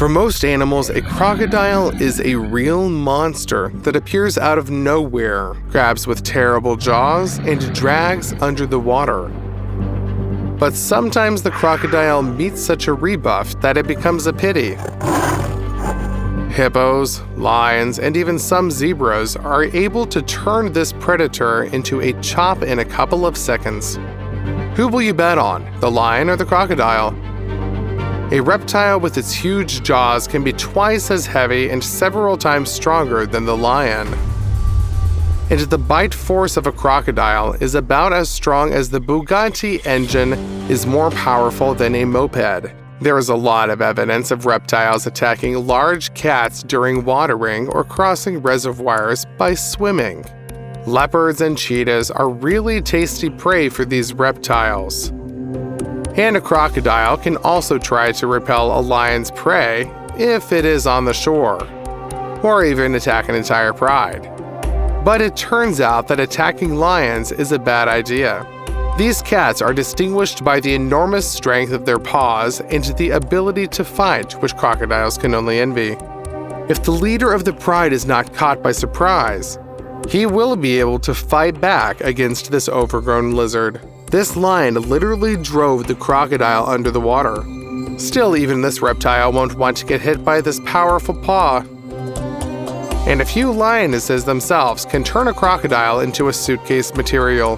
For most animals, a crocodile is a real monster that appears out of nowhere, grabs with terrible jaws, and drags under the water. But sometimes the crocodile meets such a rebuff that it becomes a pity. Hippos, lions, and even some zebras are able to turn this predator into a chop in a couple of seconds. Who will you bet on, the lion or the crocodile? A reptile with its huge jaws can be twice as heavy and several times stronger than the lion. And the bite force of a crocodile is about as strong as the Bugatti engine is more powerful than a moped. There is a lot of evidence of reptiles attacking large cats during watering or crossing reservoirs by swimming. Leopards and cheetahs are really tasty prey for these reptiles. And a crocodile can also try to repel a lion's prey if it is on the shore, or even attack an entire pride. But it turns out that attacking lions is a bad idea. These cats are distinguished by the enormous strength of their paws and the ability to fight, which crocodiles can only envy. If the leader of the pride is not caught by surprise, he will be able to fight back against this overgrown lizard. This lion literally drove the crocodile under the water. Still, even this reptile won't want to get hit by this powerful paw. And a few lionesses themselves can turn a crocodile into a suitcase material.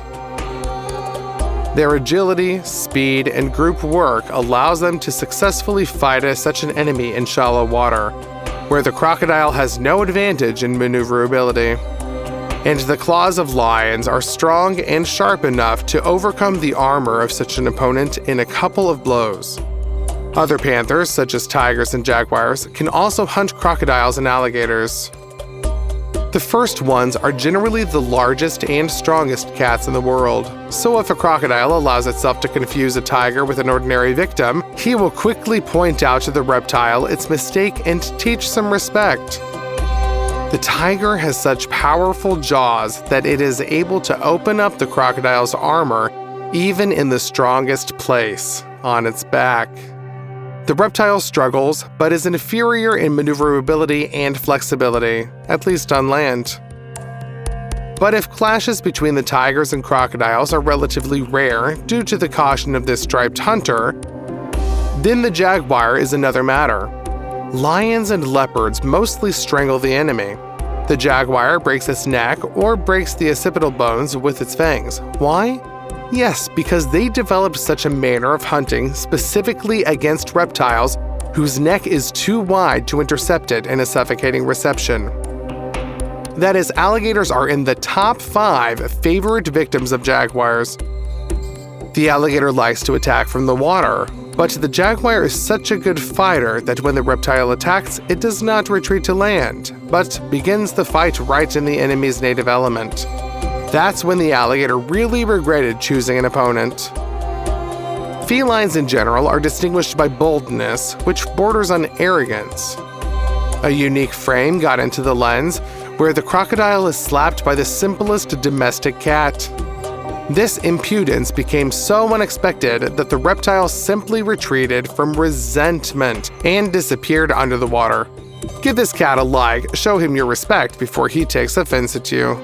Their agility, speed, and group work allows them to successfully fight such an enemy in shallow water, where the crocodile has no advantage in maneuverability. And the claws of lions are strong and sharp enough to overcome the armor of such an opponent in a couple of blows. Other panthers, such as tigers and jaguars, can also hunt crocodiles and alligators. The first ones are generally the largest and strongest cats in the world, so if a crocodile allows itself to confuse a tiger with an ordinary victim, he will quickly point out to the reptile its mistake and teach some respect. The tiger has such powerful jaws that it is able to open up the crocodile's armor even in the strongest place, on its back. The reptile struggles, but is inferior in maneuverability and flexibility, at least on land. But if clashes between the tigers and crocodiles are relatively rare due to the caution of this striped hunter, then the jaguar is another matter. Lions and leopards mostly strangle the enemy. The jaguar breaks its neck or breaks the occipital bones with its fangs. Why? Yes, because they developed such a manner of hunting specifically against reptiles whose neck is too wide to intercept it in a suffocating reception. That is, alligators are in the top 5 favorite victims of jaguars. The alligator likes to attack from the water, but the jaguar is such a good fighter that when the reptile attacks, it does not retreat to land, but begins the fight right in the enemy's native element. That's when the alligator really regretted choosing an opponent. Felines in general are distinguished by boldness, which borders on arrogance. A unique frame got into the lens, where the crocodile is slapped by the simplest domestic cat. This impudence became so unexpected that the reptile simply retreated from resentment and disappeared under the water. Give this cat a like, show him your respect before he takes offense at you.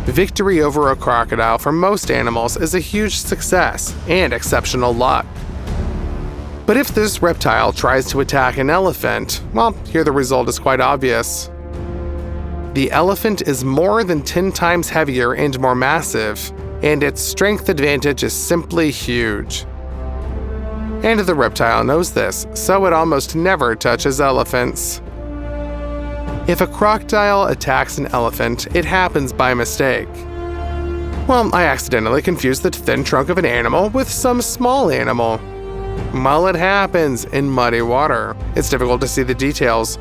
Victory over a crocodile for most animals is a huge success and exceptional luck. But if this reptile tries to attack an elephant, well, here the result is quite obvious. The elephant is more than 10 times heavier and more massive, and its strength advantage is simply huge. And the reptile knows this, so it almost never touches elephants. If a crocodile attacks an elephant, it happens by mistake. Well, I accidentally confused the thin trunk of an animal with some small animal. Well, it happens in muddy water. It's difficult to see the details.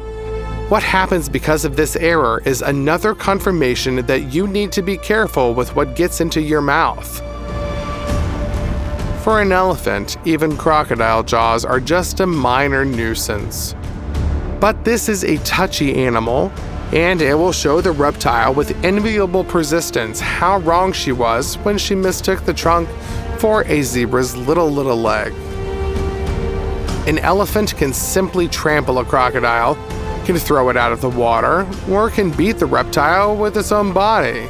What happens because of this error is another confirmation that you need to be careful with what gets into your mouth. For an elephant, even crocodile jaws are just a minor nuisance. But this is a touchy animal, and it will show the reptile with enviable persistence how wrong she was when she mistook the trunk for a zebra's little leg. An elephant can simply trample a crocodile, can throw it out of the water, or can beat the reptile with its own body,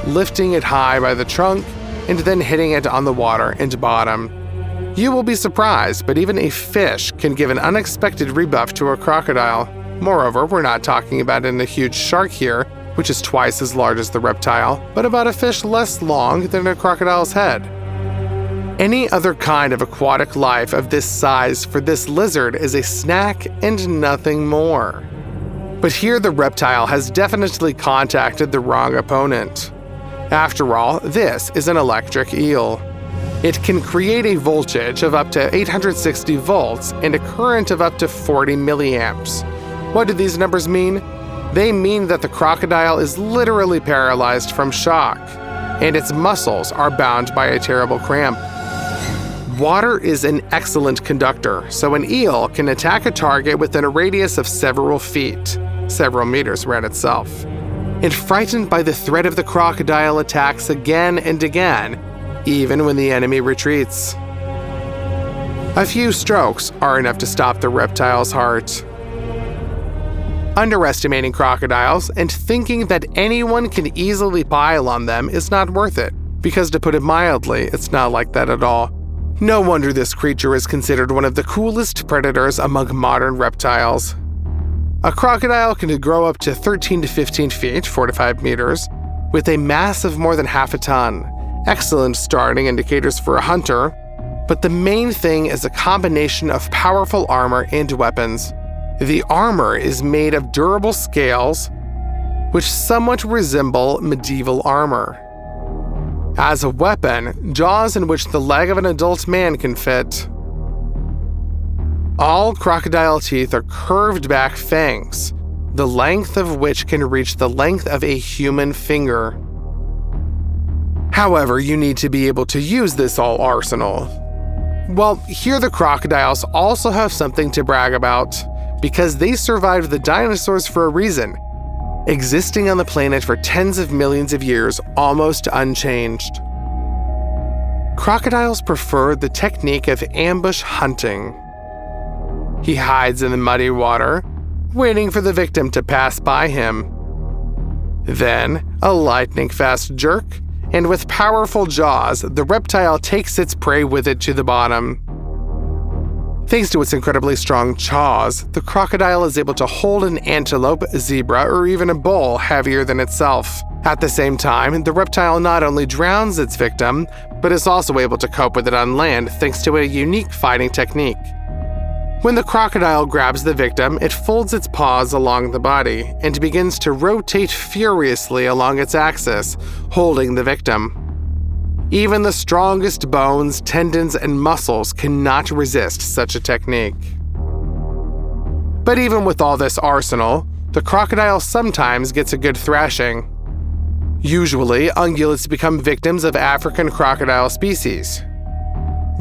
lifting it high by the trunk and then hitting it on the water and bottom. You will be surprised, but even a fish can give an unexpected rebuff to a crocodile. Moreover, we're not talking about a huge shark here, which is twice as large as the reptile, but about a fish less long than a crocodile's head. Any other kind of aquatic life of this size for this lizard is a snack and nothing more. But here the reptile has definitely contacted the wrong opponent. After all, this is an electric eel. It can create a voltage of up to 860 volts and a current of up to 40 milliamps. What do these numbers mean? They mean that the crocodile is literally paralyzed from shock, and its muscles are bound by a terrible cramp. Water is an excellent conductor, so an eel can attack a target within a radius of several feet, several meters around itself. And frightened by the threat of the crocodile, attacks again and again, even when the enemy retreats. A few strokes are enough to stop the reptile's heart. Underestimating crocodiles and thinking that anyone can easily pile on them is not worth it, because to put it mildly, it's not like that at all. No wonder this creature is considered one of the coolest predators among modern reptiles. A crocodile can grow up to 13 to 15 feet, 4 to 5 meters, with a mass of more than half a ton. Excellent starting indicators for a hunter, but the main thing is a combination of powerful armor and weapons. The armor is made of durable scales, which somewhat resemble medieval armor. As a weapon, jaws in which the leg of an adult man can fit. All crocodile teeth are curved back fangs, the length of which can reach the length of a human finger. However, you need to be able to use this all arsenal. Well, here the crocodiles also have something to brag about, because they survived the dinosaurs for a reason, existing on the planet for tens of millions of years almost unchanged. Crocodiles prefer the technique of ambush hunting. He hides in the muddy water, waiting for the victim to pass by him. Then, a lightning-fast jerk, and with powerful jaws, the reptile takes its prey with it to the bottom. Thanks to its incredibly strong jaws, the crocodile is able to hold an antelope, zebra, or even a bull heavier than itself. At the same time, the reptile not only drowns its victim, but is also able to cope with it on land thanks to a unique fighting technique. When the crocodile grabs the victim, it folds its paws along the body and begins to rotate furiously along its axis, holding the victim. Even the strongest bones, tendons, and muscles cannot resist such a technique. But even with all this arsenal, the crocodile sometimes gets a good thrashing. Usually, ungulates become victims of African crocodile species.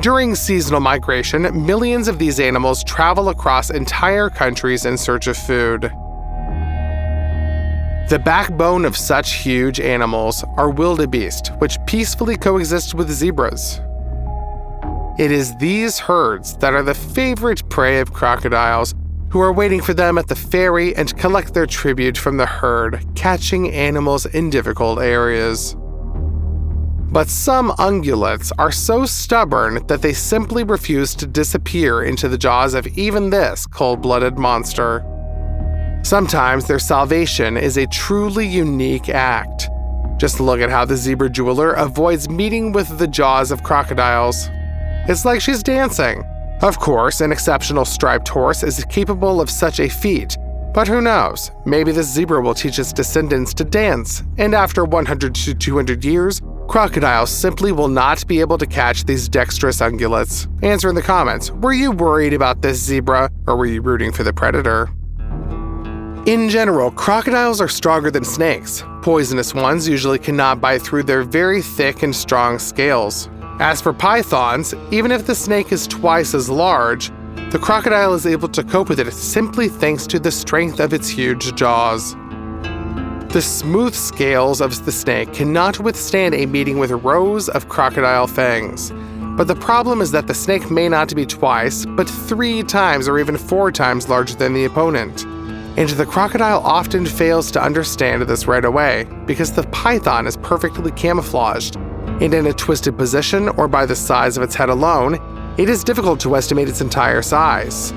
During seasonal migration, millions of these animals travel across entire countries in search of food. The backbone of such huge animals are wildebeest, which peacefully coexist with zebras. It is these herds that are the favorite prey of crocodiles, who are waiting for them at the ferry and collect their tribute from the herd, catching animals in difficult areas. But some ungulates are so stubborn that they simply refuse to disappear into the jaws of even this cold-blooded monster. Sometimes their salvation is a truly unique act. Just look at how the zebra jeweler avoids meeting with the jaws of crocodiles. It's like she's dancing. Of course, an exceptional striped horse is capable of such a feat, but who knows, maybe this zebra will teach its descendants to dance, and after 100 to 200 years, crocodiles simply will not be able to catch these dexterous ungulates. Answer in the comments, were you worried about this zebra, or were you rooting for the predator? In general, crocodiles are stronger than snakes. Poisonous ones usually cannot bite through their very thick and strong scales. As for pythons, even if the snake is twice as large, the crocodile is able to cope with it simply thanks to the strength of its huge jaws. The smooth scales of the snake cannot withstand a meeting with rows of crocodile fangs, But the problem is that the snake may not be twice, but 3 times or even 4 times larger than the opponent. And the crocodile often fails to understand this right away because the python is perfectly camouflaged, and in a twisted position or by the size of its head alone, it is difficult to estimate its entire size.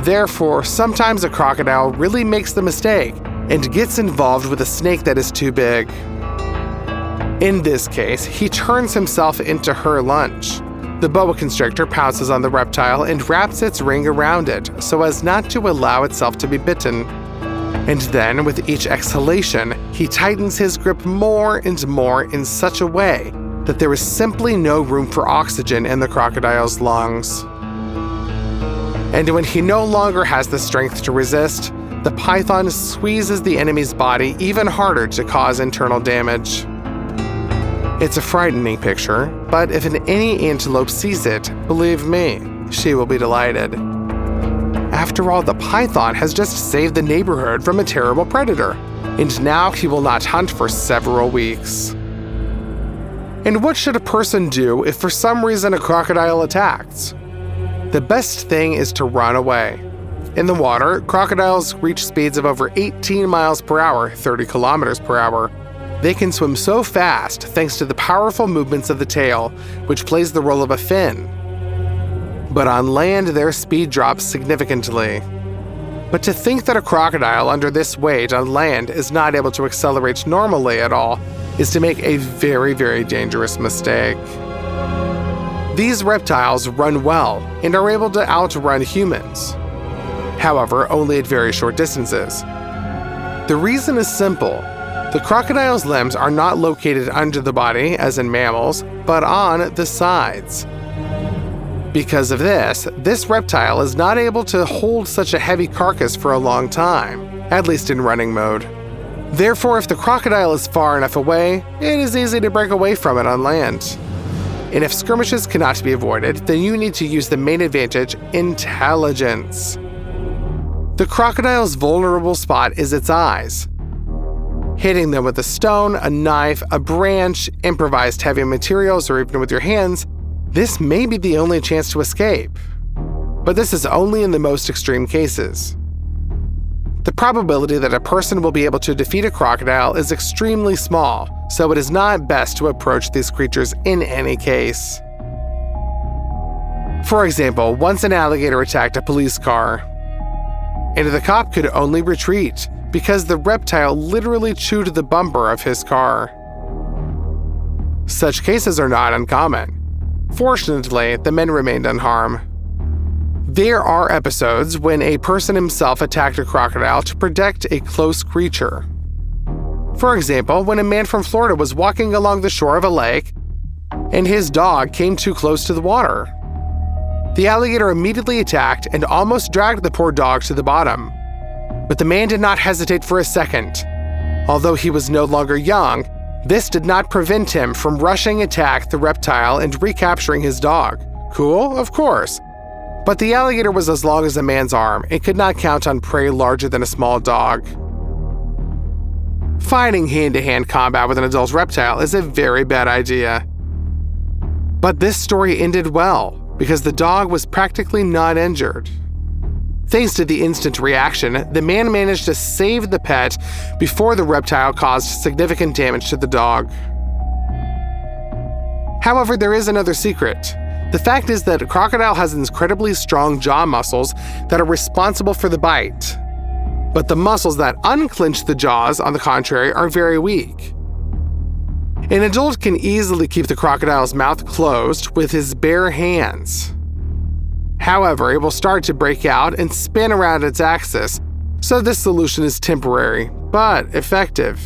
Therefore, sometimes a crocodile really makes the mistake and gets involved with a snake that is too big. In this case, he turns himself into her lunch. The boa constrictor pounces on the reptile and wraps its ring around it so as not to allow itself to be bitten. And then, with each exhalation, he tightens his grip more and more in such a way that there is simply no room for oxygen in the crocodile's lungs. And when he no longer has the strength to resist, the python squeezes the enemy's body even harder to cause internal damage. It's a frightening picture, but if any antelope sees it, believe me, she will be delighted. After all, the python has just saved the neighborhood from a terrible predator, and now he will not hunt for several weeks. And what should a person do if for some reason a crocodile attacks? The best thing is to run away. In the water, crocodiles reach speeds of over 18 miles per hour, 30 kilometers per hour. They can swim so fast thanks to the powerful movements of the tail, which plays the role of a fin. But on land, their speed drops significantly. But to think that a crocodile under this weight on land is not able to accelerate normally at all is to make a very, very dangerous mistake. These reptiles run well and are able to outrun humans. However, only at very short distances. The reason is simple. The crocodile's limbs are not located under the body, as in mammals, but on the sides. Because of this reptile is not able to hold such a heavy carcass for a long time, at least in running mode. Therefore, if the crocodile is far enough away, it is easy to break away from it on land. And if skirmishes cannot be avoided, then you need to use the main advantage, intelligence. The crocodile's vulnerable spot is its eyes. Hitting them with a stone, a knife, a branch, improvised heavy materials, or even with your hands, this may be the only chance to escape. But this is only in the most extreme cases. The probability that a person will be able to defeat a crocodile is extremely small, so it is not best to approach these creatures in any case. For example, once an alligator attacked a police car, and the cop could only retreat because the reptile literally chewed the bumper of his car. Such cases are not uncommon. Fortunately, the men remained unharmed. There are episodes when a person himself attacked a crocodile to protect a close creature. For example, when a man from Florida was walking along the shore of a lake and his dog came too close to the water. The alligator immediately attacked and almost dragged the poor dog to the bottom. But the man did not hesitate for a second. Although he was no longer young, this did not prevent him from rushing attack the reptile and recapturing his dog. Cool? Of course. But the alligator was as long as a man's arm and could not count on prey larger than a small dog. Fighting hand-to-hand combat with an adult reptile is a very bad idea. But this story ended well, because the dog was practically not injured. Thanks to the instant reaction, the man managed to save the pet before the reptile caused significant damage to the dog. However, there is another secret. The fact is that a crocodile has incredibly strong jaw muscles that are responsible for the bite. But the muscles that unclench the jaws, on the contrary, are very weak. An adult can easily keep the crocodile's mouth closed with his bare hands. However, it will start to break out and spin around its axis, so this solution is temporary, but effective.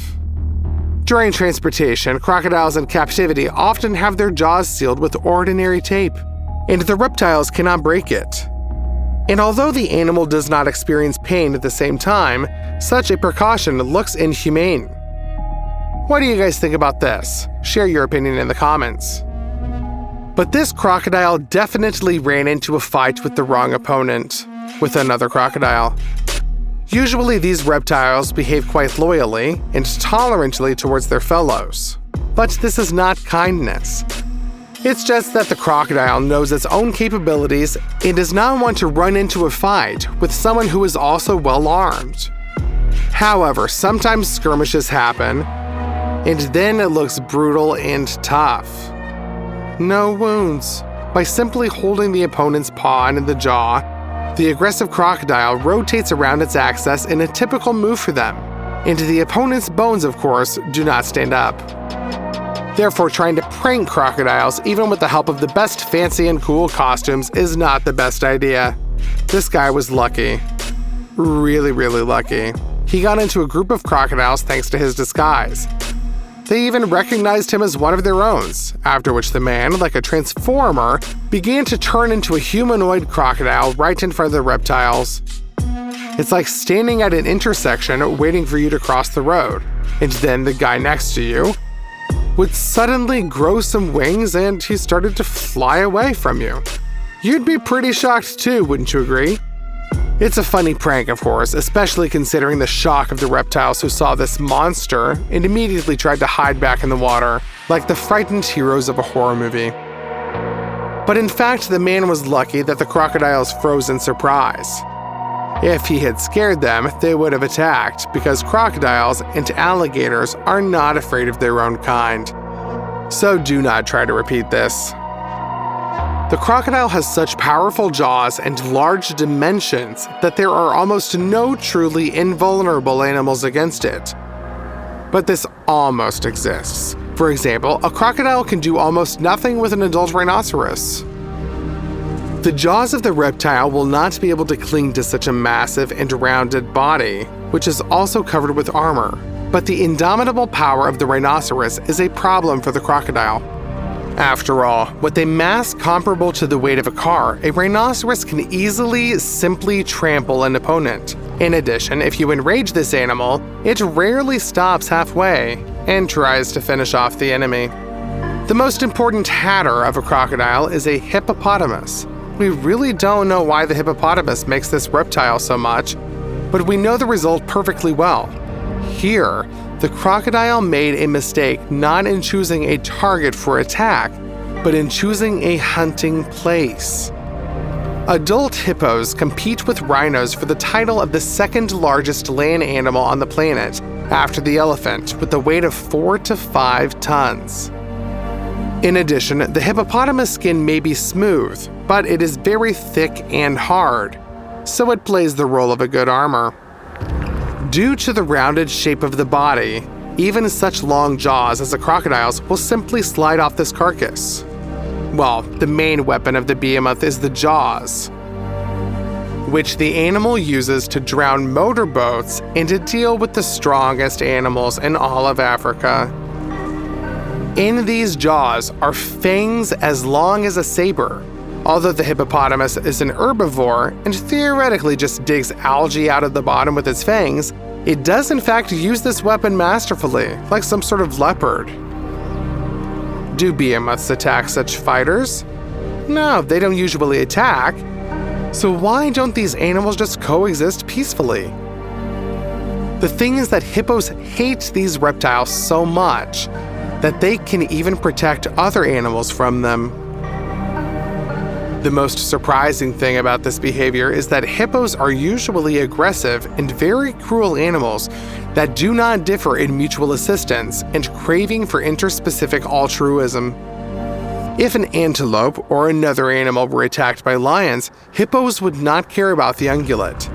During transportation, crocodiles in captivity often have their jaws sealed with ordinary tape, and the reptiles cannot break it. And although the animal does not experience pain at the same time, such a precaution looks inhumane. What do you guys think about this? Share your opinion in the comments. But this crocodile definitely ran into a fight with the wrong opponent, with another crocodile. Usually these reptiles behave quite loyally and tolerantly towards their fellows. But this is not kindness. It's just that the crocodile knows its own capabilities and does not want to run into a fight with someone who is also well armed. However, sometimes skirmishes happen, and then it looks brutal and tough. No wounds. By simply holding the opponent's paw in the jaw, the aggressive crocodile rotates around its axis in a typical move for them, and the opponent's bones, of course, do not stand up. Therefore, trying to prank crocodiles, even with the help of the best fancy and cool costumes, is not the best idea. This guy was lucky. Really, really lucky. He got into a group of crocodiles thanks to his disguise. They even recognized him as one of their own, after which the man, like a transformer, began to turn into a humanoid crocodile right in front of the reptiles. It's like standing at an intersection waiting for you to cross the road, and then the guy next to you would suddenly grow some wings and he started to fly away from you. You'd be pretty shocked too, wouldn't you agree? It's a funny prank, of course, especially considering the shock of the reptiles who saw this monster and immediately tried to hide back in the water, like the frightened heroes of a horror movie. But in fact, the man was lucky that the crocodiles froze in surprise. If he had scared them, they would have attacked, because crocodiles and alligators are not afraid of their own kind. So do not try to repeat this. The crocodile has such powerful jaws and large dimensions that there are almost no truly invulnerable animals against it. But this almost exists. For example, a crocodile can do almost nothing with an adult rhinoceros. The jaws of the reptile will not be able to cling to such a massive and rounded body, which is also covered with armor. But the indomitable power of the rhinoceros is a problem for the crocodile. After all, with a mass comparable to the weight of a car, a rhinoceros can easily simply trample an opponent. In addition, if you enrage this animal, it rarely stops halfway and tries to finish off the enemy. The most important hatter of a crocodile is a hippopotamus. We really don't know why the hippopotamus makes this reptile so much, but we know the result perfectly well. Here, the crocodile made a mistake not in choosing a target for attack, but in choosing a hunting place. Adult hippos compete with rhinos for the title of the second largest land animal on the planet, after the elephant, with a weight of 4 to 5 tons. In addition, the hippopotamus skin may be smooth, but it is very thick and hard, so it plays the role of a good armor. Due to the rounded shape of the body, even such long jaws as a crocodile's will simply slide off this carcass. Well, the main weapon of the behemoth is the jaws, which the animal uses to drown motorboats and to deal with the strongest animals in all of Africa. In these jaws are fangs as long as a saber. Although the hippopotamus is an herbivore and theoretically just digs algae out of the bottom with its fangs, it does in fact use this weapon masterfully, like some sort of leopard. Do behemoths attack such fighters? No, they don't usually attack. So why don't these animals just coexist peacefully? The thing is that hippos hate these reptiles so much that they can even protect other animals from them. The most surprising thing about this behavior is that hippos are usually aggressive and very cruel animals that do not differ in mutual assistance and craving for interspecific altruism. If an antelope or another animal were attacked by lions, hippos would not care about the ungulate.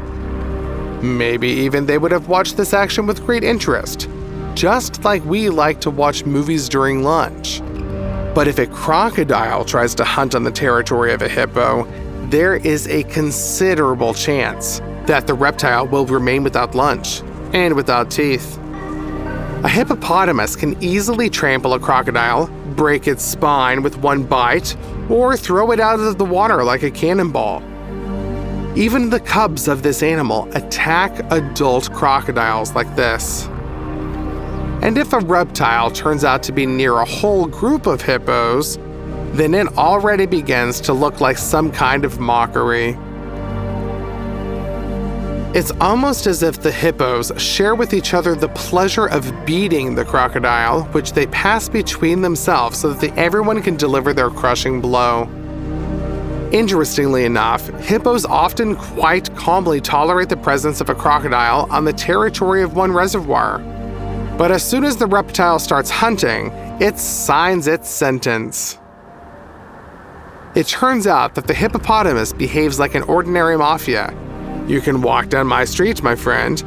Maybe even they would have watched this action with great interest, just like we like to watch movies during lunch. But if a crocodile tries to hunt on the territory of a hippo, there is a considerable chance that the reptile will remain without lunch and without teeth. A hippopotamus can easily trample a crocodile, break its spine with one bite, or throw it out of the water like a cannonball. Even the cubs of this animal attack adult crocodiles like this. And if a reptile turns out to be near a whole group of hippos, then it already begins to look like some kind of mockery. It's almost as if the hippos share with each other the pleasure of beating the crocodile, which they pass between themselves so that everyone can deliver their crushing blow. Interestingly enough, hippos often quite calmly tolerate the presence of a crocodile on the territory of one reservoir. But as soon as the reptile starts hunting, it signs its sentence. It turns out that the hippopotamus behaves like an ordinary mafia. You can walk down my street, my friend,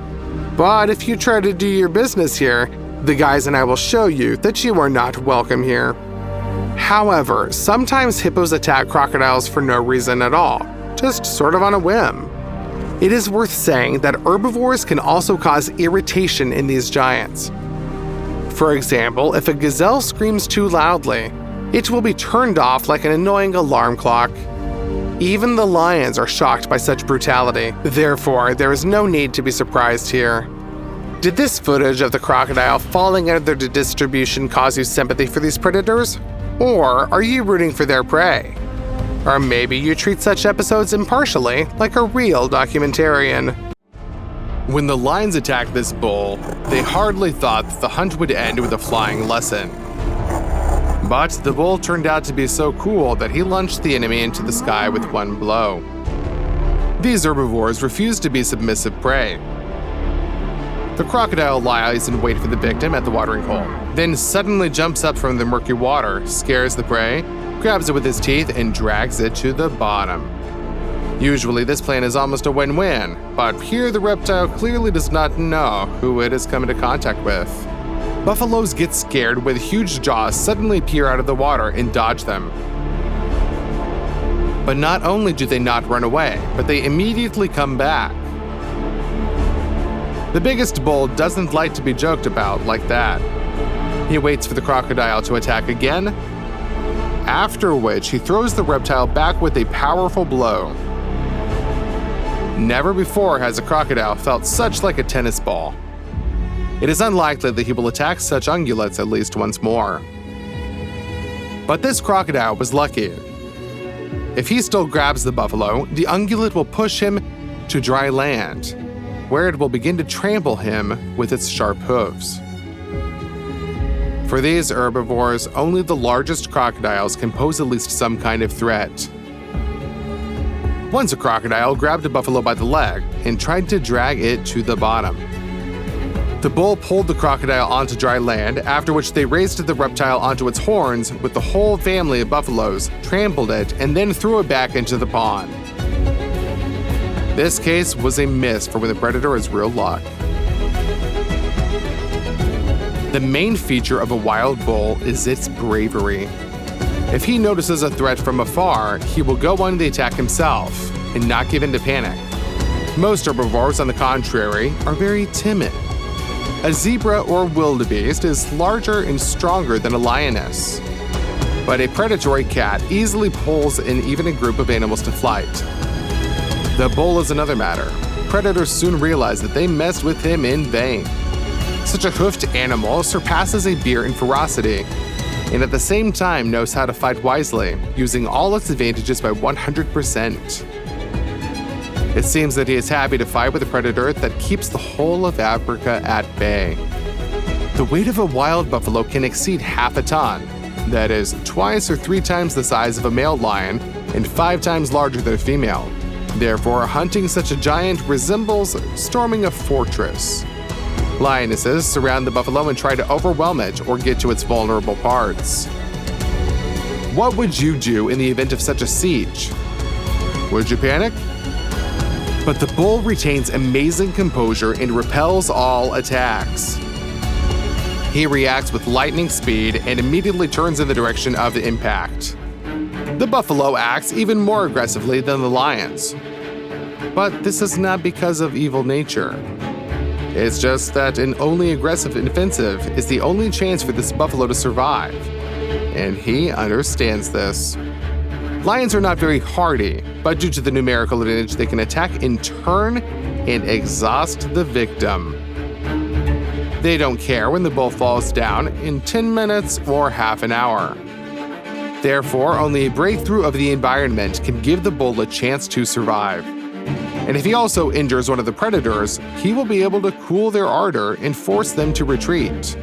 but if you try to do your business here, the guys and I will show you that you are not welcome here. However, sometimes hippos attack crocodiles for no reason at all, just sort of on a whim. It is worth saying that herbivores can also cause irritation in these giants. For example, if a gazelle screams too loudly, it will be turned off like an annoying alarm clock. Even the lions are shocked by such brutality, therefore there is no need to be surprised here. Did this footage of the crocodile falling out of their distribution cause you sympathy for these predators? Or are you rooting for their prey? Or maybe you treat such episodes impartially, like a real documentarian. When the lions attacked this bull, they hardly thought that the hunt would end with a flying lesson. But the bull turned out to be so cool that he launched the enemy into the sky with one blow. These herbivores refused to be submissive prey. The crocodile lies in wait for the victim at the watering hole, then suddenly jumps up from the murky water, scares the prey, grabs it with his teeth, and drags it to the bottom. Usually this plan is almost a win-win, but here the reptile clearly does not know who it is coming into contact with. Buffaloes get scared when huge jaws suddenly peer out of the water and dodge them. But not only do they not run away, but they immediately come back. The biggest bull doesn't like to be joked about like that. He waits for the crocodile to attack again, after which he throws the reptile back with a powerful blow. Never before has a crocodile felt such like a tennis ball. It is unlikely that he will attack such ungulates at least once more. But this crocodile was lucky. If he still grabs the buffalo, the ungulate will push him to dry land, where it will begin to trample him with its sharp hooves. For these herbivores, only the largest crocodiles can pose at least some kind of threat. Once a crocodile grabbed a buffalo by the leg and tried to drag it to the bottom. The bull pulled the crocodile onto dry land, after which they raised the reptile onto its horns with the whole family of buffaloes, trampled it, and then threw it back into the pond. This case was a miss for when the predator is real luck. The main feature of a wild bull is its bravery. If he notices a threat from afar, he will go on the attack himself and not give in to panic. Most herbivores, on the contrary, are very timid. A zebra or wildebeest is larger and stronger than a lioness. But a predatory cat easily pulls in even a group of animals to flight. The bull is another matter. Predators soon realize that they messed with him in vain. Such a hoofed animal surpasses a deer in ferocity, and at the same time knows how to fight wisely, using all its advantages by 100%. It seems that he is happy to fight with a predator that keeps the whole of Africa at bay. The weight of a wild buffalo can exceed half a ton, that is, twice or 3 times the size of a male lion and 5 times larger than a female. Therefore, hunting such a giant resembles storming a fortress. Lionesses surround the buffalo and try to overwhelm it or get to its vulnerable parts. What would you do in the event of such a siege? Would you panic? But the bull retains amazing composure and repels all attacks. He reacts with lightning speed and immediately turns in the direction of the impact. The buffalo acts even more aggressively than the lions. But this is not because of evil nature. It's just that an only aggressive and offensive is the only chance for this buffalo to survive. And he understands this. Lions are not very hardy, but due to the numerical advantage, they can attack in turn and exhaust the victim. They don't care when the bull falls down in 10 minutes or half an hour. Therefore, only a breakthrough of the environment can give the bull a chance to survive. And if he also injures one of the predators, he will be able to cool their ardor and force them to retreat.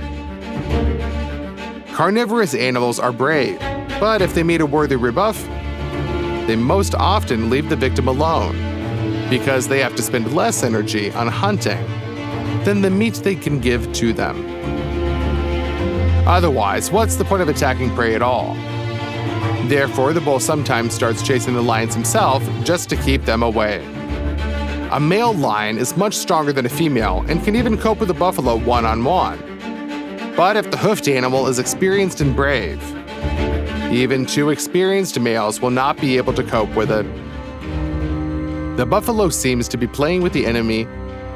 Carnivorous animals are brave, but if they meet a worthy rebuff, they most often leave the victim alone, because they have to spend less energy on hunting than the meat they can give to them. Otherwise, what's the point of attacking prey at all? Therefore, the bull sometimes starts chasing the lions himself just to keep them away. A male lion is much stronger than a female and can even cope with a buffalo one-on-one. But if the hoofed animal is experienced and brave, even two experienced males will not be able to cope with it. The buffalo seems to be playing with the enemy.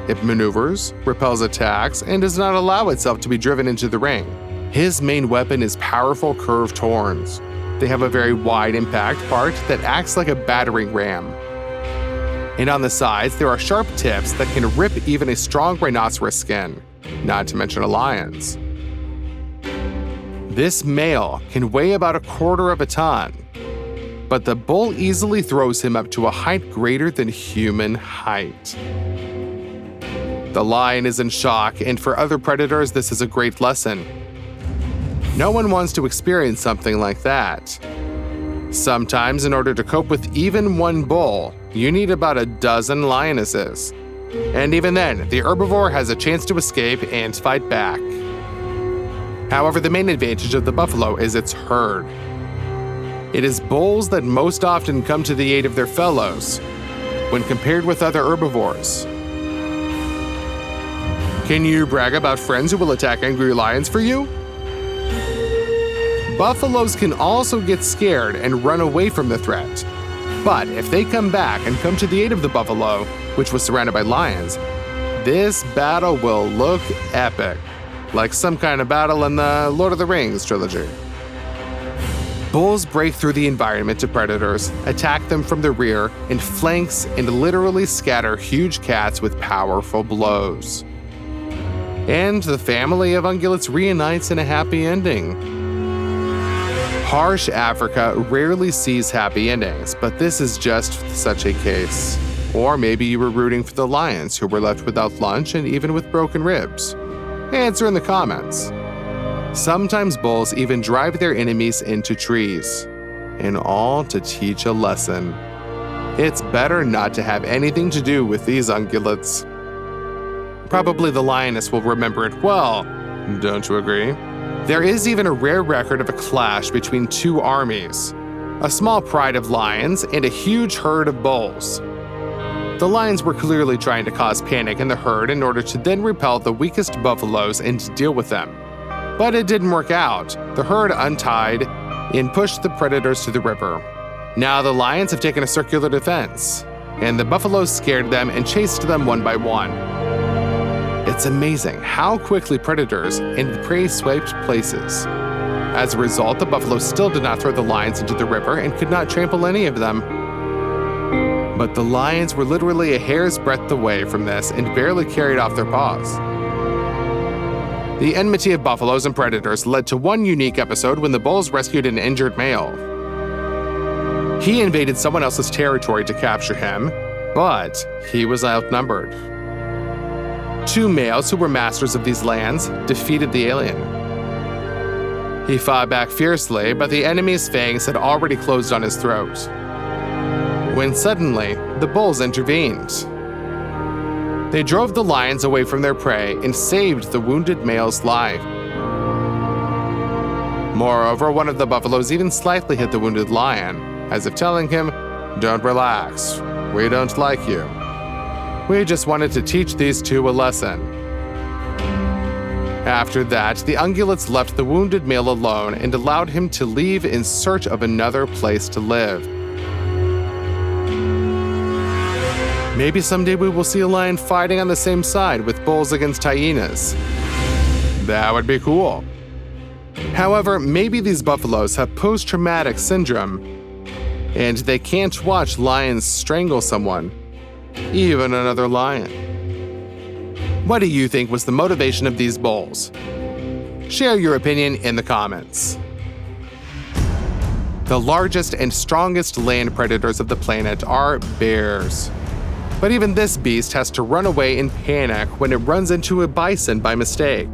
It maneuvers, repels attacks, and does not allow itself to be driven into the ring. His main weapon is powerful curved horns. They have a very wide impact part that acts like a battering ram. And on the sides, there are sharp tips that can rip even a strong rhinoceros skin, not to mention a lion's. This male can weigh about 1/4 of a ton, but the bull easily throws him up to a height greater than human height. The lion is in shock, and for other predators, this is a great lesson. No one wants to experience something like that. Sometimes, in order to cope with even one bull, you need about a dozen lionesses. And even then, the herbivore has a chance to escape and fight back. However, the main advantage of the buffalo is its herd. It is bulls that most often come to the aid of their fellows when compared with other herbivores. Can you brag about friends who will attack angry lions for you? Buffaloes can also get scared and run away from the threat. But if they come back and come to the aid of the buffalo, which was surrounded by lions, this battle will look epic, like some kind of battle in the Lord of the Rings trilogy. Bulls break through the environment to predators, attack them from the rear, and flanks and literally scatter huge cats with powerful blows. And the family of ungulates reunites in a happy ending. Harsh Africa rarely sees happy endings, but this is just such a case. Or maybe you were rooting for the lions who were left without lunch and even with broken ribs. Answer in the comments. Sometimes bulls even drive their enemies into trees, and all to teach a lesson. It's better not to have anything to do with these ungulates. Probably the lioness will remember it well, don't you agree? There is even a rare record of a clash between two armies, a small pride of lions and a huge herd of bulls. The lions were clearly trying to cause panic in the herd in order to then repel the weakest buffaloes and deal with them. But it didn't work out. The herd untied and pushed the predators to the river. Now the lions have taken a circular defense, and the buffaloes scared them and chased them one by one. It's amazing how quickly predators and prey swiped places. As a result, the buffalo still did not throw the lions into the river and could not trample any of them. But the lions were literally a hair's breadth away from this and barely carried off their paws. The enmity of buffaloes and predators led to one unique episode when the bulls rescued an injured male. He invaded someone else's territory to capture him, but he was outnumbered. Two males who were masters of these lands defeated the alien. He fought back fiercely, but the enemy's fangs had already closed on his throat. When suddenly, the bulls intervened. They drove the lions away from their prey and saved the wounded male's life. Moreover, one of the buffaloes even slightly hit the wounded lion, as if telling him, "Don't relax, we don't like you. We just wanted to teach these two a lesson." After that, the ungulates left the wounded male alone and allowed him to leave in search of another place to live. Maybe someday we will see a lion fighting on the same side with bulls against hyenas. That would be cool. However, maybe these buffaloes have post-traumatic syndrome, and they can't watch lions strangle someone, even another lion. What do you think was the motivation of these bulls? Share your opinion in the comments. The largest and strongest land predators of the planet are bears. But even this beast has to run away in panic when it runs into a bison by mistake.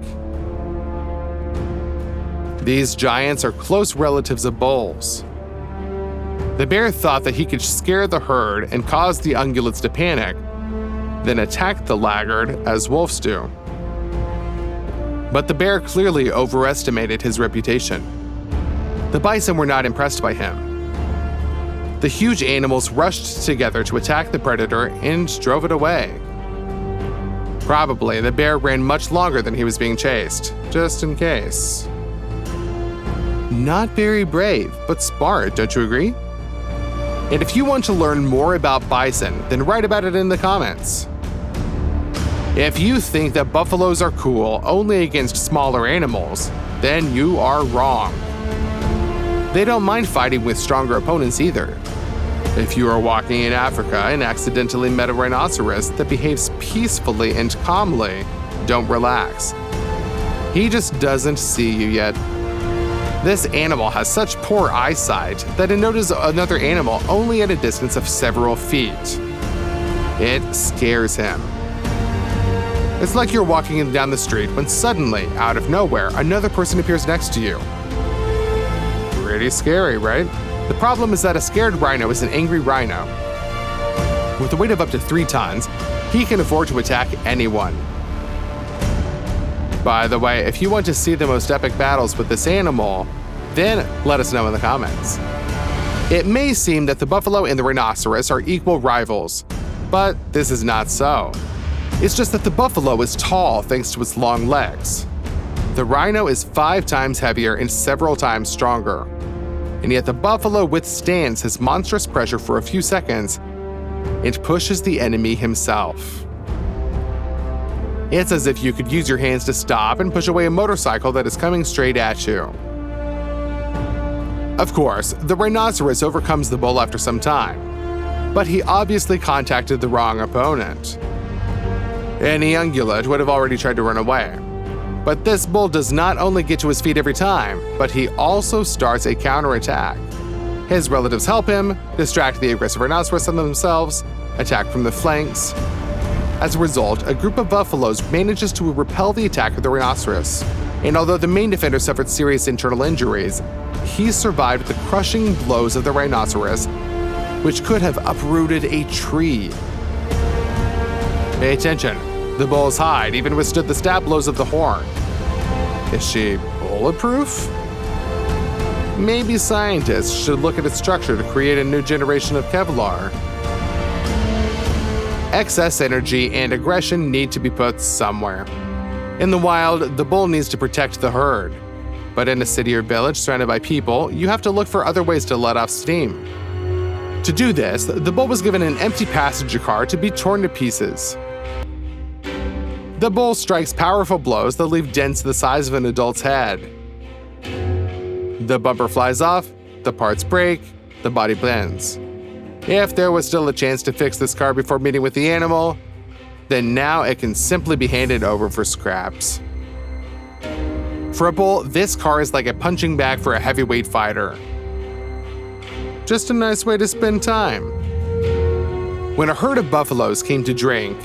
These giants are close relatives of bulls. The bear thought that he could scare the herd and cause the ungulates to panic, then attack the laggard as wolves do. But the bear clearly overestimated his reputation. The bison were not impressed by him. The huge animals rushed together to attack the predator and drove it away. Probably the bear ran much longer than he was being chased, just in case. Not very brave, but smart, don't you agree? And if you want to learn more about bison, then write about it in the comments. If you think that buffaloes are cool only against smaller animals, then you are wrong. They don't mind fighting with stronger opponents either. If you are walking in Africa and accidentally met a rhinoceros that behaves peacefully and calmly, don't relax. He just doesn't see you yet. This animal has such poor eyesight that it notices another animal only at a distance of several feet. It scares him. It's like you're walking down the street when suddenly, out of nowhere, another person appears next to you. Pretty scary, right? The problem is that a scared rhino is an angry rhino. With a weight of up to 3 tons, he can afford to attack anyone. By the way, if you want to see the most epic battles with this animal, then let us know in the comments. It may seem that the buffalo and the rhinoceros are equal rivals, but this is not so. It's just that the buffalo is tall thanks to its long legs. The rhino is 5 times heavier and several times stronger. And yet the buffalo withstands his monstrous pressure for a few seconds and pushes the enemy himself. It's as if you could use your hands to stop and push away a motorcycle that is coming straight at you. Of course, the rhinoceros overcomes the bull after some time, but he obviously contacted the wrong opponent. Any ungulate would have already tried to run away. But this bull does not only get to his feet every time, but he also starts a counterattack. His relatives help him, distract the aggressive rhinoceros on themselves, attack from the flanks. As a result, a group of buffaloes manages to repel the attack of the rhinoceros. And although the main defender suffered serious internal injuries, he survived the crushing blows of the rhinoceros, which could have uprooted a tree. Pay attention. The bull's hide even withstood the stab blows of the horn. Is she bulletproof? Maybe scientists should look at its structure to create a new generation of Kevlar. Excess energy and aggression need to be put somewhere. In the wild, the bull needs to protect the herd. But in a city or village surrounded by people, you have to look for other ways to let off steam. To do this, the bull was given an empty passenger car to be torn to pieces. The bull strikes powerful blows that leave dents the size of an adult's head. The bumper flies off, the parts break, the body bends. If there was still a chance to fix this car before meeting with the animal, then now it can simply be handed over for scraps. For a bull, this car is like a punching bag for a heavyweight fighter. Just a nice way to spend time. When a herd of buffaloes came to drink,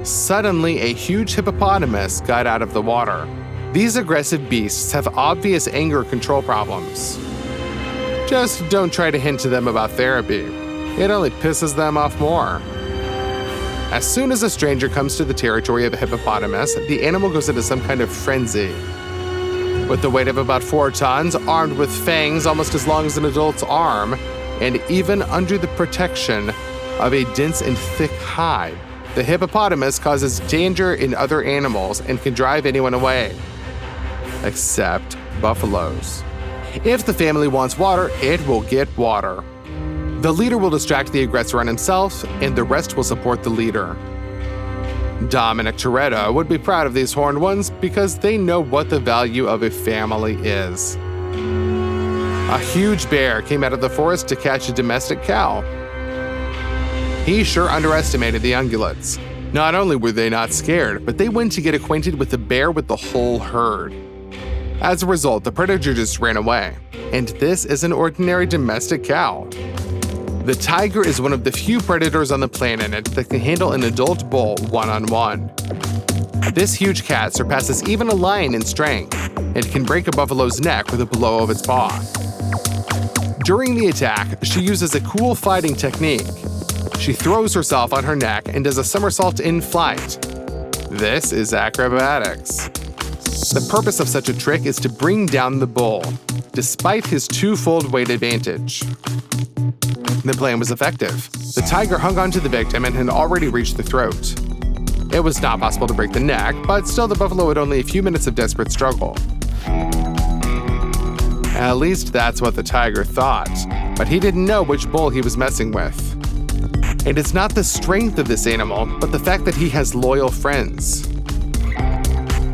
suddenly a huge hippopotamus got out of the water. These aggressive beasts have obvious anger control problems. Just don't try to hint to them about therapy. It only pisses them off more. As soon as a stranger comes to the territory of a hippopotamus, the animal goes into some kind of frenzy. With the weight of about 4 tons, armed with fangs almost as long as an adult's arm, and even under the protection of a dense and thick hide, the hippopotamus causes danger in other animals and can drive anyone away. Except buffaloes. If the family wants water, it will get water. The leader will distract the aggressor on himself, and the rest will support the leader. Dominic Toretto would be proud of these horned ones because they know what the value of a family is. A huge bear came out of the forest to catch a domestic cow. He sure underestimated the ungulates. Not only were they not scared, but they went to get acquainted with the bear with the whole herd. As a result, the predator just ran away. And this is an ordinary domestic cow. The tiger is one of the few predators on the planet that can handle an adult bull one-on-one. This huge cat surpasses even a lion in strength and can break a buffalo's neck with a blow of its paw. During the attack, she uses a cool fighting technique. She throws herself on her neck and does a somersault in flight. This is acrobatics. The purpose of such a trick is to bring down the bull, despite his twofold weight advantage. The plan was effective. The tiger hung onto the victim and had already reached the throat. It was not possible to break the neck, but still the buffalo had only a few minutes of desperate struggle. At least that's what the tiger thought, but he didn't know which bull he was messing with. And it's not the strength of this animal, but the fact that he has loyal friends.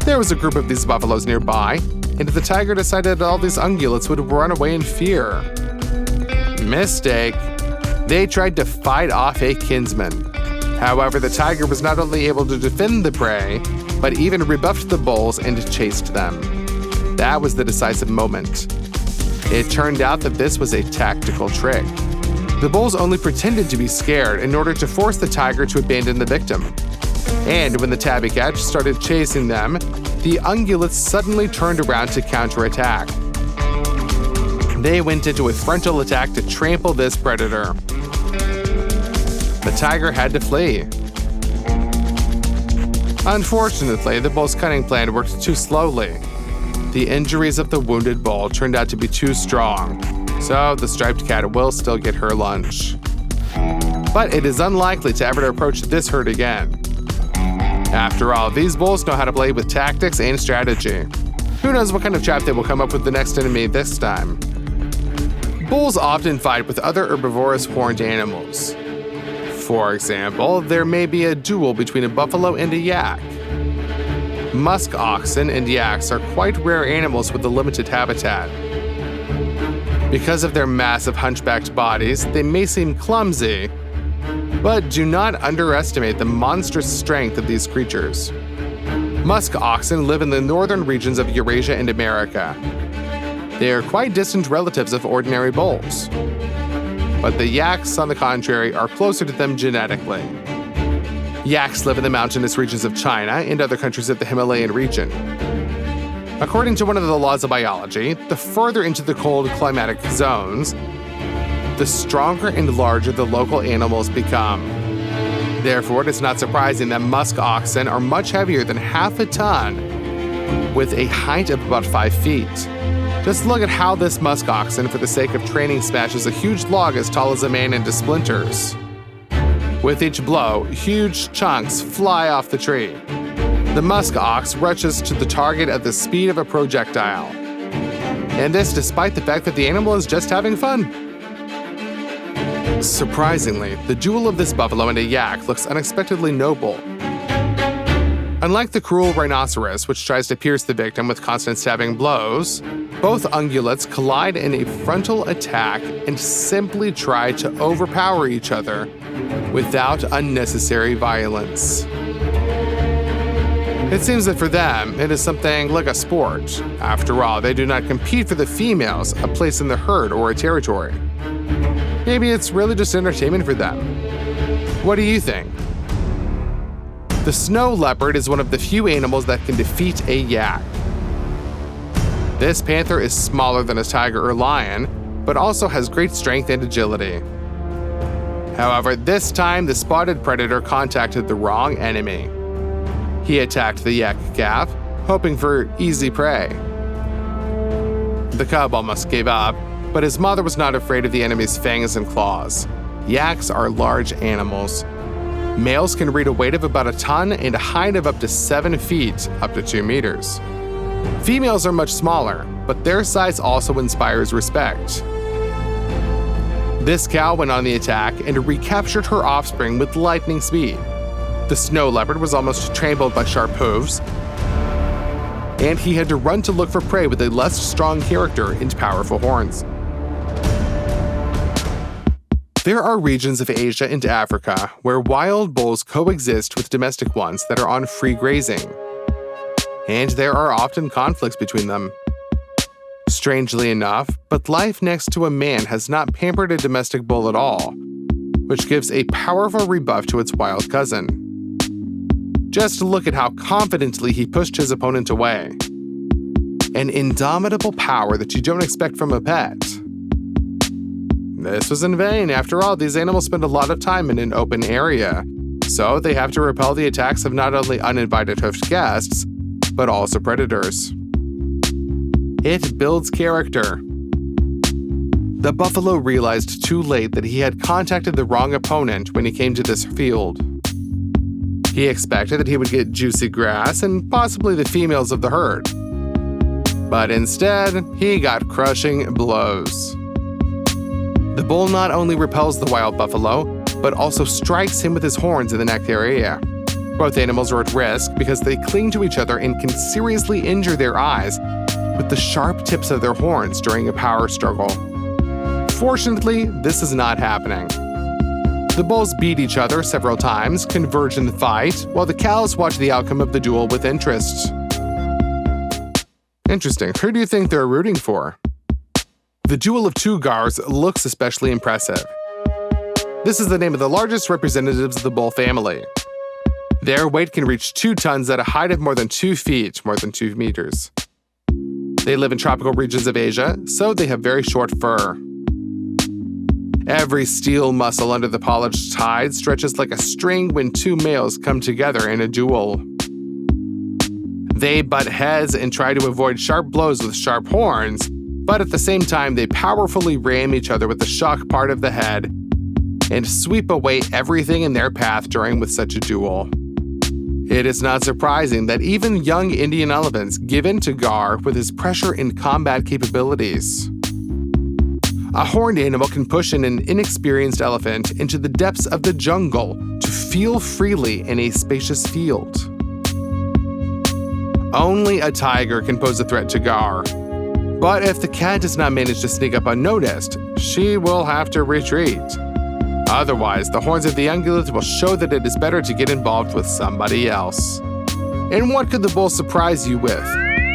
There was a group of these buffaloes nearby, and the tiger decided that all these ungulates would run away in fear. Mistake. They tried to fight off a kinsman. However, the tiger was not only able to defend the prey, but even rebuffed the bulls and chased them. That was the decisive moment. It turned out that this was a tactical trick. The bulls only pretended to be scared in order to force the tiger to abandon the victim. And when the tabby cat started chasing them, the ungulates suddenly turned around to counterattack. They went into a frontal attack to trample this predator. The tiger had to flee. Unfortunately, the bull's cunning plan worked too slowly. The injuries of the wounded bull turned out to be too strong, so the striped cat will still get her lunch. But it is unlikely to ever approach this herd again. After all, these bulls know how to play with tactics and strategy. Who knows what kind of trap they will come up with the next enemy this time. Bulls often fight with other herbivorous horned animals. For example, there may be a duel between a buffalo and a yak. Musk oxen and yaks are quite rare animals with a limited habitat. Because of their massive hunchbacked bodies, they may seem clumsy, but do not underestimate the monstrous strength of these creatures. Musk oxen live in the northern regions of Eurasia and America. They are quite distant relatives of ordinary bulls. But the yaks, on the contrary, are closer to them genetically. Yaks live in the mountainous regions of China and other countries of the Himalayan region. According to one of the laws of biology, the further into the cold climatic zones, the stronger and larger the local animals become. Therefore, it is not surprising that musk oxen are much heavier than half a ton, with a height of about 5 feet. Just look at how this musk oxen, for the sake of training, smashes a huge log as tall as a man into splinters. With each blow, huge chunks fly off the tree. The musk ox rushes to the target at the speed of a projectile. And this despite the fact that the animal is just having fun. Surprisingly, the duel of this buffalo and a yak looks unexpectedly noble. Unlike the cruel rhinoceros, which tries to pierce the victim with constant stabbing blows, both ungulates collide in a frontal attack and simply try to overpower each other without unnecessary violence. It seems that for them, it is something like a sport. After all, they do not compete for the females, a place in the herd, or a territory. Maybe it's really just entertainment for them. What do you think? The snow leopard is one of the few animals that can defeat a yak. This panther is smaller than a tiger or lion, but also has great strength and agility. However, this time the spotted predator contacted the wrong enemy. He attacked the yak calf, hoping for easy prey. The cub almost gave up, but his mother was not afraid of the enemy's fangs and claws. Yaks are large animals. Males can reach a weight of about a ton and a height of up to 7 feet, up to 2 meters. Females are much smaller, but their size also inspires respect. This cow went on the attack and recaptured her offspring with lightning speed. The snow leopard was almost trampled by sharp hooves, and he had to run to look for prey with a less strong character and powerful horns. There are regions of Asia and Africa where wild bulls coexist with domestic ones that are on free grazing, and there are often conflicts between them. Strangely enough, but life next to a man has not pampered a domestic bull at all, which gives a powerful rebuff to its wild cousin. Just look at how confidently he pushed his opponent away. An indomitable power that you don't expect from a pet. This was in vain. After all, these animals spend a lot of time in an open area, so they have to repel the attacks of not only uninvited hoofed guests, but also predators. It builds character. The buffalo realized too late that he had contacted the wrong opponent when he came to this field. He expected that he would get juicy grass and possibly the females of the herd. But instead, he got crushing blows. The bull not only repels the wild buffalo, but also strikes him with his horns in the neck area. Both animals are at risk because they cling to each other and can seriously injure their eyes with the sharp tips of their horns during a power struggle. Fortunately, this is not happening. The bulls beat each other several times, converge in the fight, while the cows watch the outcome of the duel with interest. Interesting. Who do you think they're rooting for? The duel of two jaguars looks especially impressive. This is the name of the largest representatives of the bull family. Their weight can reach 2 tons at a height of more than 2 feet, more than 2 meters. They live in tropical regions of Asia, so they have very short fur. Every steel muscle under the polished hide stretches like a string when two males come together in a duel. They butt heads and try to avoid sharp blows with sharp horns, but at the same time they powerfully ram each other with the shock part of the head and sweep away everything in their path during with such a duel. It is not surprising that even young Indian elephants give in to Gar with his pressure and combat capabilities. A horned animal can push an inexperienced elephant into the depths of the jungle to feel freely in a spacious field. Only a tiger can pose a threat to Gar. But if the cat does not manage to sneak up unnoticed, she will have to retreat. Otherwise, the horns of the ungulate will show that it is better to get involved with somebody else. And what could the bull surprise you with?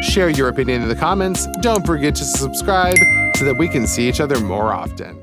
Share your opinion in the comments. Don't forget to subscribe so that we can see each other more often.